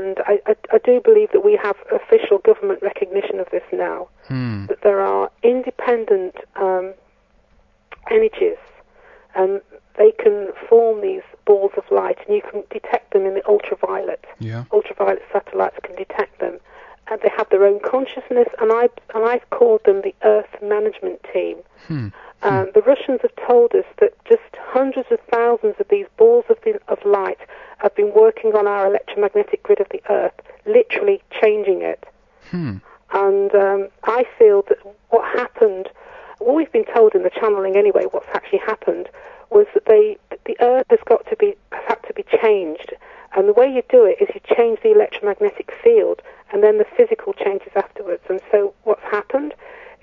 And I do believe that we have official government recognition of this now, that there are independent energies, and they can form these balls of light, and you can detect them in the ultraviolet. Yeah. Ultraviolet satellites can detect them, and they have their own consciousness, and I've called them the Earth Management Team. The Russians have told us that just hundreds of thousands of these balls of light have been working on our electromagnetic grid of the Earth, literally changing it. And I feel that what happened, what we've been told in the channeling anyway, what's actually happened, was that the Earth has had to be changed. And the way you do it is you change the electromagnetic field, and then the physical changes afterwards. And so what's happened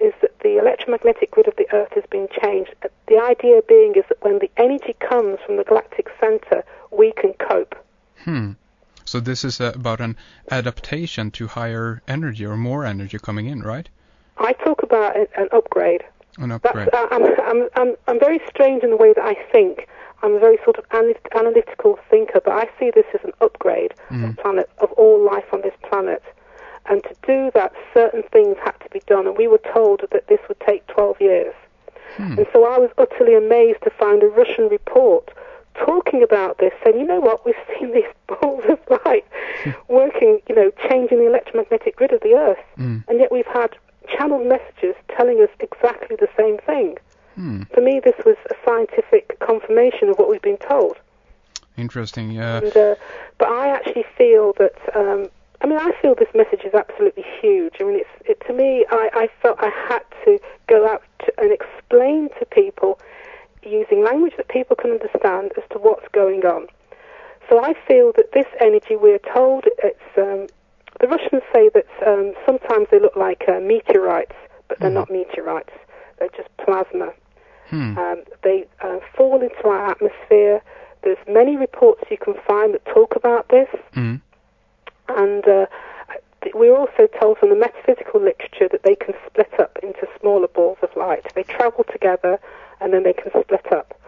is that the electromagnetic grid of the Earth has been changed. The idea being is that when the energy comes from the galactic center, we can cope. So this is about an adaptation to higher energy or more energy coming in, right? I talk about an upgrade. An upgrade. I'm very strange in the way that I think. I'm a very sort of analytical thinker, but I see this as an upgrade of all life on this planet. And to do that, certain things had to be done, and we were told that this would take 12 years. And so I was utterly amazed to find a Russian report talking about this, saying, you know what, we've seen these balls of light working, changing the electromagnetic grid of the Earth, and yet we've had channeled messages telling us exactly the same thing. For me, this was a scientific confirmation of what we've been told. Interesting, yeah. And, but I actually feel that, I feel this message is absolutely huge. To me, I felt I had to go out and explain to people using language that people can understand as to what's going on. So I feel that this energy, we're told, the Russians say that sometimes they look like meteorites, but they're not meteorites. They're just plasma. They fall into our atmosphere. There's many reports you can find that talk about this. And we're also told from the metaphysical literature that they can split up into smaller balls of light. They travel together, and then they can split up.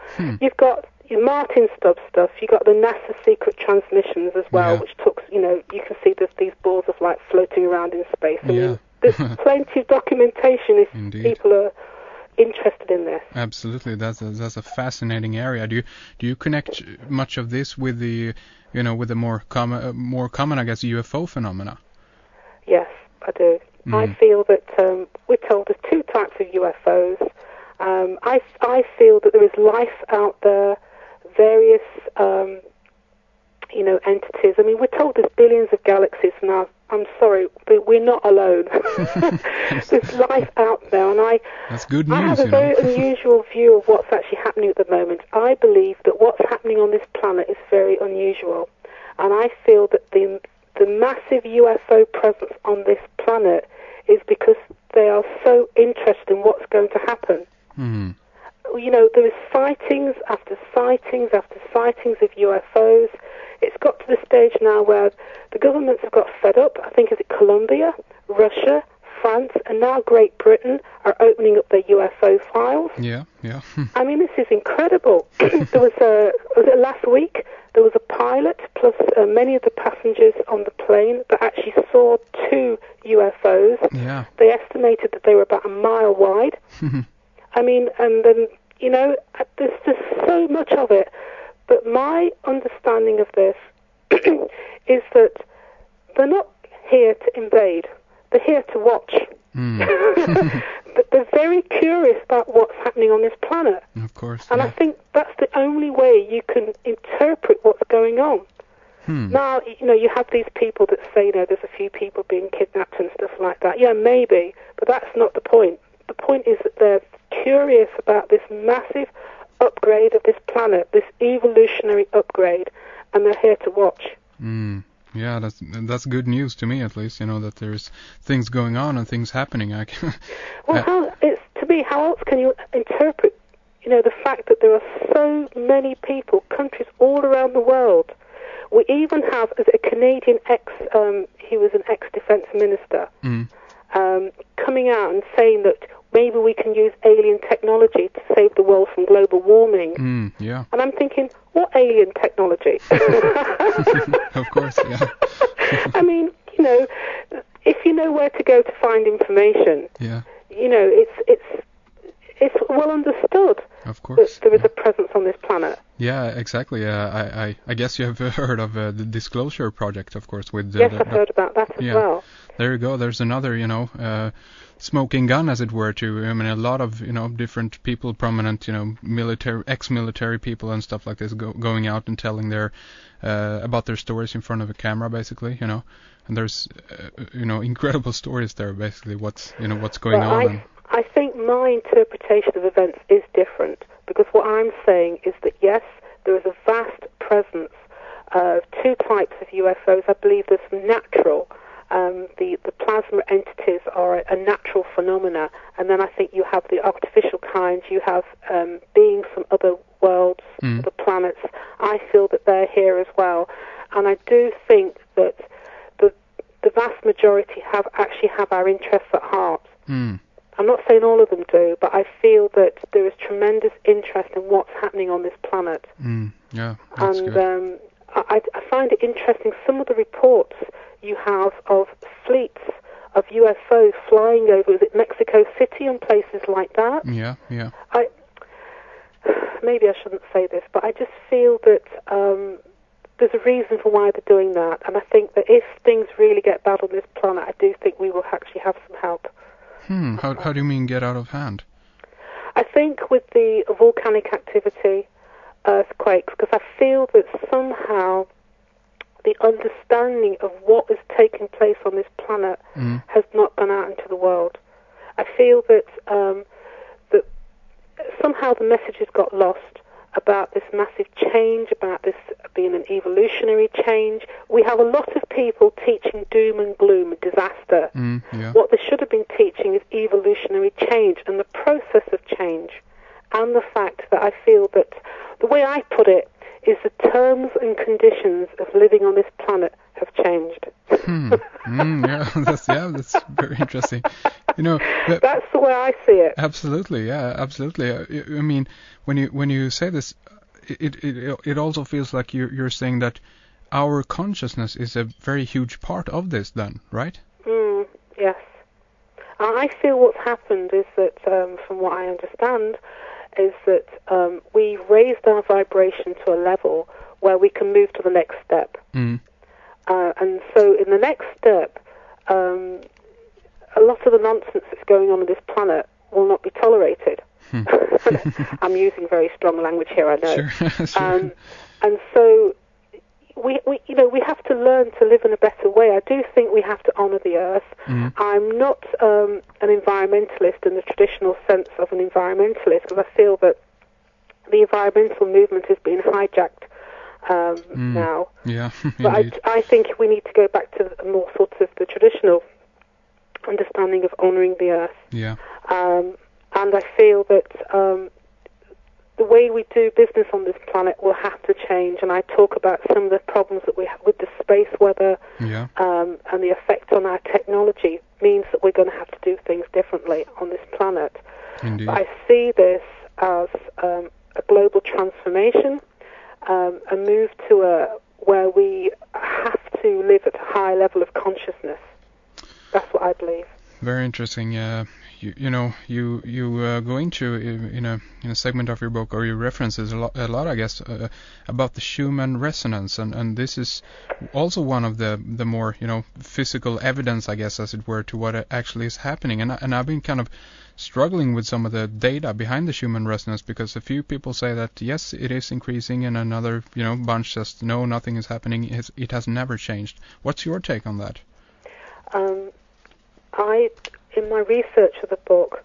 You've got your Martin Stubbs stuff. You've got the NASA secret transmissions as well, which talks, you can see there's these balls of light floating around in space. I mean, there's plenty of documentation if people are interested in this. Absolutely, that's a fascinating area. Do you connect much of this with the with the more common I guess UFO phenomena? Yes, I do. I feel that we're told there's two types of UFOs. I feel that there is life out there, various entities. I mean, we're told there's billions of galaxies now. I'm sorry, but we're not alone. There's life out there, and that's good news. I have a very unusual view of what's actually happening at the moment. I believe that what's happening on this planet is very unusual, and I feel that the massive UFO presence on this planet is because they are so interested in what's going to happen. There is sightings after sightings after sightings of UFOs. It's got to the stage now where the governments have got fed up. I think, is it Colombia, Russia, France, and now Great Britain are opening up their UFO files. Yeah. I mean, this is incredible. There was last week, there was a pilot plus many of the passengers on the plane that actually saw two UFOs. Yeah. They estimated that they were about a mile wide. I mean, and then, there's just so much of it. But my understanding of this is that they're not here to invade. They're here to watch. But they're very curious about what's happening on this planet. Of course. And I think that's the only way you can interpret what's going on. Now, you have these people that say, there's a few people being kidnapped and stuff like that. Yeah, maybe, but that's not the point. The point is that they're curious about this massive upgrade of this planet, this evolutionary upgrade, and they're here to watch. Yeah, that's good news to me, at least. That there's things going on and things happening. To me, how else can you interpret, the fact that there are so many people, countries all around the world. We even have a Canadian he was an ex-defense minister, coming out and saying that maybe we can use alien technology to save the world from global warming. Yeah. And I'm thinking, what alien technology? Of course, yeah. where to go to find information. Yeah. You know, it's well understood Of course. that there is a presence on this planet. Yeah, exactly. I guess you have heard of the Disclosure Project, of course. With Yes, I've heard about that as well. There you go. There's another, smoking gun, as it were, to I mean, a lot of different people, prominent, military, ex-military people and stuff like this, going out and telling their about their stories in front of a camera, basically, And there's incredible stories there, basically. What's going on. I think my interpretation of events is different, because what I'm saying is that yes, there is a vast presence of two types of UFOs. I believe there's natural. The plasma entities are a natural phenomena, and then I think you have the artificial kinds. You have beings from other worlds, other planets. I feel that they're here as well, and I do think that the vast majority have our interests at heart. I'm not saying all of them do, but I feel that there is tremendous interest in what's happening on this planet. Yeah, that's and good. I find it interesting, some of the reports you have of fleets of UFOs flying over, is it Mexico City and places like that? Yeah. Maybe I shouldn't say this, but I just feel that there's a reason for why they're doing that, and I think that if things really get bad on this planet, I do think we will actually have some help. How do you mean get out of hand? I think with the volcanic activity, earthquakes, because I feel that somehow the understanding of what is taking place on this planet has not gone out into the world. I feel that that somehow the messages got lost about this massive change, about this being an evolutionary change. We have a lot of people teaching doom and gloom and disaster. What they should have been teaching is evolutionary change and the process of change, and the fact that I feel that the way I put it is the terms and conditions of living on this planet have changed. That's very interesting. That's the way I see it. Absolutely, absolutely. I mean, when you say this, it also feels like you're saying that our consciousness is a very huge part of this, then, right? Yes. I feel what's happened is that, from what I understand, is that we raised our vibration to a level where we can move to the next step. And so in the next step, a lot of the nonsense that's going on this planet will not be tolerated. I'm using very strong language here, I know. Sure. And so we have to learn to live in a better way. I do think we have to honour the earth. I'm not an environmentalist in the traditional sense of an environmentalist, because I feel that the environmental movement has been hijacked now. Yeah, but I think we need to go back to more sort of the traditional understanding of honouring the earth. Yeah. And I feel that the way we do business on this planet will have to change, and I talk about some of the problems that we have with the space weather, and the effect on our technology means that we're going to have to do things differently on this planet. Indeed. I see this as a global transformation, a move to where we have to live at a high level of consciousness. That's what I believe. Very interesting. You go into in a segment of your book, or you references a lot, I guess, about the human resonance, and this is also one of the more physical evidence, I guess, as it were, to what actually is happening. And I've been kind of struggling with some of the data behind the human resonance, because a few people say that yes, it is increasing, and another bunch says no, nothing is happening. It has never changed. What's your take on that? In my research of the book,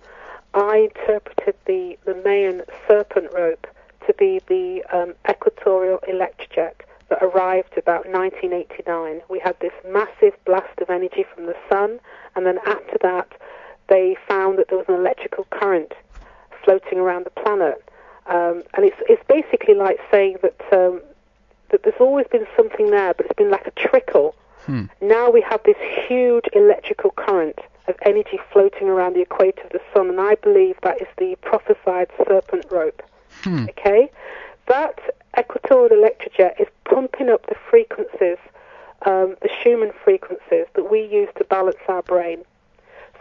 I interpreted the Mayan serpent rope to be the equatorial electric jet that arrived about 1989. We had this massive blast of energy from the sun, and then after that, they found that there was an electrical current floating around the planet. And it's basically like saying that there's always been something there, but it's been like a trickle. Now we have this huge electrical current of energy floating around the equator of the sun, and I believe that is the prophesied serpent rope. Okay? That equatorial electric jet is pumping up the frequencies, the Schumann frequencies that we use to balance our brain.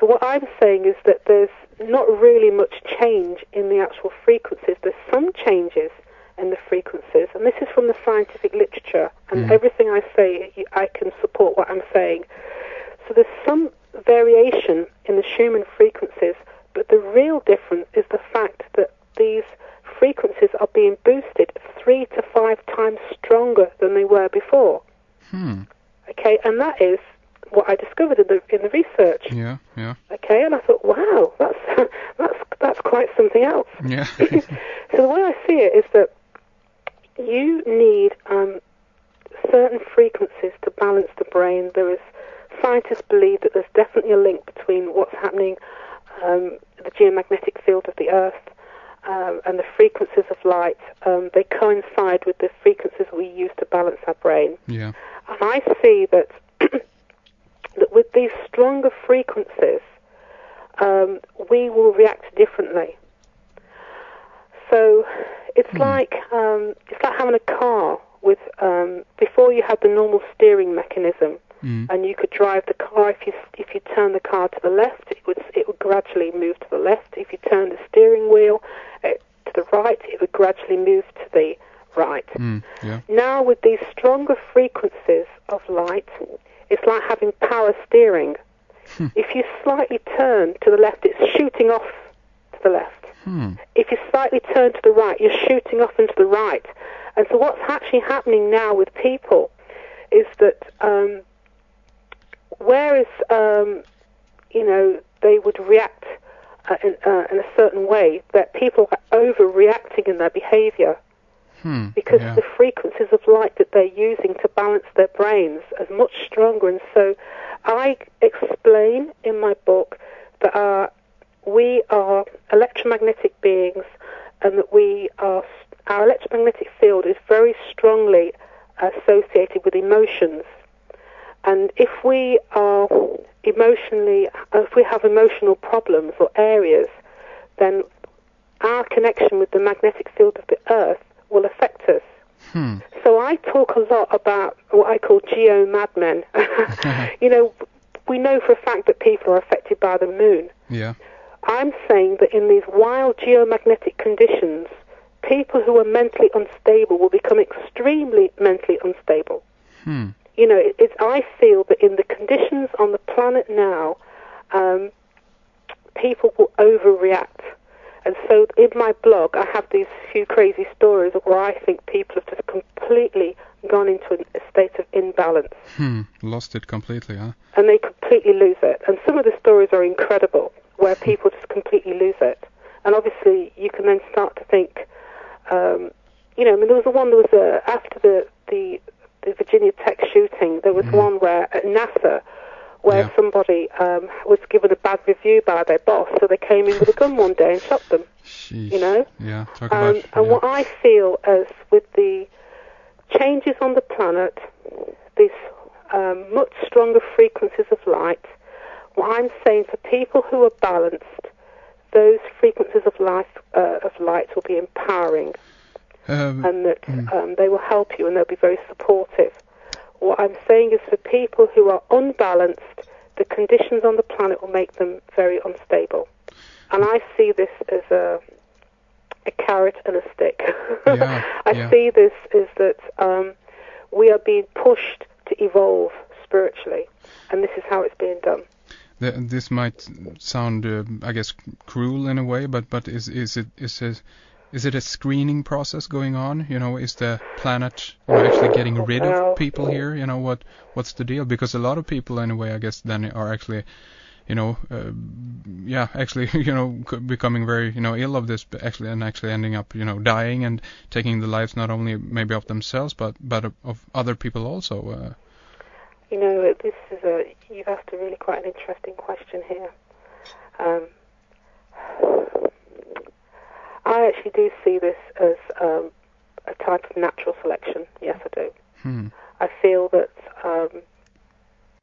So what I'm saying is that there's not really much change in the actual frequencies. There's some changes in the frequencies, and this is from the scientific literature, and everything I say, I can support what I'm saying. So there's some variation in the Schumann frequencies, but the real difference is the fact that these frequencies are being boosted 3 to 5 times stronger than they were before. Okay, and that is what I discovered in the research. Yeah. Okay, and I thought, wow, that's quite something else. Yeah. So the way I see it is that you need certain frequencies to balance the brain. Scientists believe that there's definitely a link between what's happening, the geomagnetic field of the Earth, and the frequencies of light. They coincide with the frequencies we use to balance our brain. Yeah. And I see that that with these stronger frequencies, we will react differently. So it's like having a car with before you had the normal steering mechanism, and you could drive the car. If you turn the car to the left, it would gradually move to the left. If you turn the steering wheel to the right, it would gradually move to the right. Yeah. Now with these stronger frequencies of light, it's like having power steering. If you slightly turn to the left, it's shooting off to the left. If you slightly turn to the right, you're shooting off into the right. And so what's actually happening now with people is that whereas, they would react in a certain way, that people are overreacting in their behavior because the frequencies of light that they're using to balance their brains are much stronger. And so I explain in my book that we are electromagnetic beings, and that our electromagnetic field is very strongly associated with emotions. And if we have emotional problems or areas, then our connection with the magnetic field of the Earth will affect us. So I talk a lot about what I call geo-madmen. We know for a fact that people are affected by the moon. Yeah. I'm saying that in these wild geomagnetic conditions, people who are mentally unstable will become extremely mentally unstable. I feel that in the conditions on the planet now, people will overreact. And so in my blog, I have these few crazy stories where I think people have just completely gone into a state of imbalance. Lost it completely, huh? And they completely lose it. And some of the stories are incredible, where people just completely lose it. And obviously, you can then start to think, there was after the Virginia Tech shooting, there was one where at NASA, where somebody was given a bad review by their boss, so they came in with a gun one day and shot them. Sheesh. Yeah, talk about... And what I feel as with the changes on the planet, these much stronger frequencies of light, what I'm saying for people who are balanced, those frequencies of light will be empowering, and that they will help you and they'll be very supportive. What I'm saying is for people who are unbalanced, the conditions on the planet will make them very unstable. And I see this as a carrot and a stick. I see this as that we are being pushed to evolve spiritually, and this is how it's being done. This might sound, I guess, cruel in a way, but is it a screening process going on? Is the planet actually getting rid of people here? What's the deal? Because a lot of people, in a way, I guess, then are actually, becoming very, ill of this, actually ending up, dying and taking the lives not only maybe of themselves, but of other people also. This is you've asked a really quite an interesting question here. I actually do see this as a type of natural selection. Yes, I do. I feel that